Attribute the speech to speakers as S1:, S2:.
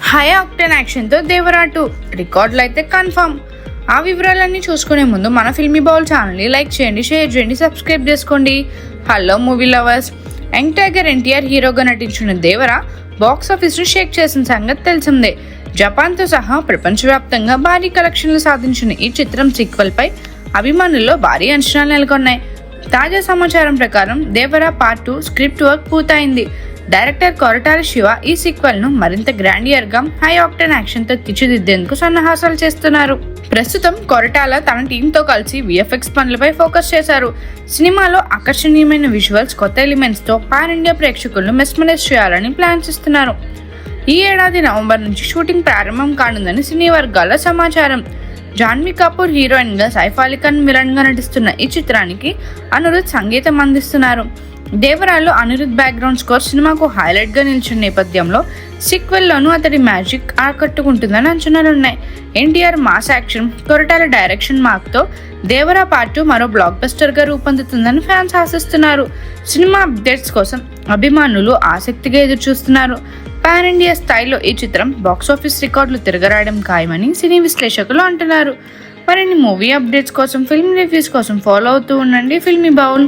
S1: High octane యాక్షన్తో Devara 2 రికార్డులు అయితే confirm. ఆ వివరాలన్నీ చూసుకునే ముందు మన ఫిల్మీ బౌల్ ఛానల్ని లైక్ చేయండి, షేర్ చేయండి, సబ్స్క్రైబ్ చేసుకోండి. Hello movie lovers, young tiger NTR హీరోగా నటించిన దేవరా బాక్స్ ఆఫీస్ను షేక్ చేసిన సంగతి తెలిసిందే. జపాన్తో సహా ప్రపంచవ్యాప్తంగా భారీ కలెక్షన్లు సాధించిన ఈ చిత్రం సీక్వెల్పై అభిమానుల్లో భారీ అంచనాలు నెలకొన్నాయి. తాజా సమాచారం ప్రకారం దేవరా పార్ట్ 2 స్క్రిప్ట్ వర్క్ పూర్తయింది. డైరెక్టర్ కొరటాల శివ ఈ సీక్వెల్ ను మరింత గ్రాండియర్ గా హై ఆక్టేన్ యాక్షన్ తో తీర్చిదిద్దేందుకు సన్నాహాసాలు చేస్తున్నారు. ప్రస్తుతం కొరటాల తన టీంతో కలిసి విఎఫ్ఎక్స్ పనులపై ఫోకస్ చేశారు. సినిమాలో ఆకర్షణీయమైన విజువల్స్, కొత్త ఎలిమెంట్స్ తో పాన్ ఇండియా ప్రేక్షకులను మెస్మరైజ్ చేయాలని ప్లాన్ చేస్తున్నారు. ఈ ఏడాది నవంబర్ నుంచి షూటింగ్ ప్రారంభం కానుందని సినీ వర్గాల సమాచారం. జాన్వీ కపూర్ హీరోయిన్ గా, సైఫ్ అలీ ఖాన్ విలన్ గా నటిస్తున్న ఈ చిత్రానికి అనిరుద్ సంగీతం అందిస్తున్నారు. దేవరాలో అనిరుద్ బ్యాక్గ్రౌండ్ స్కోర్ సినిమాకు హైలైట్ గా నిలిచిన నేపథ్యంలో సీక్వెల్ లోనూ అతడి మ్యాజిక్ ఆకట్టుకుంటుందని అంచనాలున్నాయి. NTR mass action, Koratala direction mark తో దేవరా పార్ట్ 2 మరో బ్లాక్ బస్టర్ గా రూపొందుతుందని ఫ్యాన్స్ ఆశిస్తున్నారు. సినిమా అప్డేట్స్ కోసం అభిమానులు ఆసక్తిగా ఎదురు చూస్తున్నారు. పాన్ ఇండియా స్థాయిలో ఈ చిత్రం బాక్సాఫీస్ రికార్డులు తిరగరాయడం ఖాయమని సినీ విశ్లేషకులు అంటున్నారు. మరిన్ని మూవీ అప్డేట్స్ కోసం, ఫిల్మ్ రివ్యూస్ కోసం ఫాలో అవుతూ ఉండండి ఫిల్మీ బౌల్.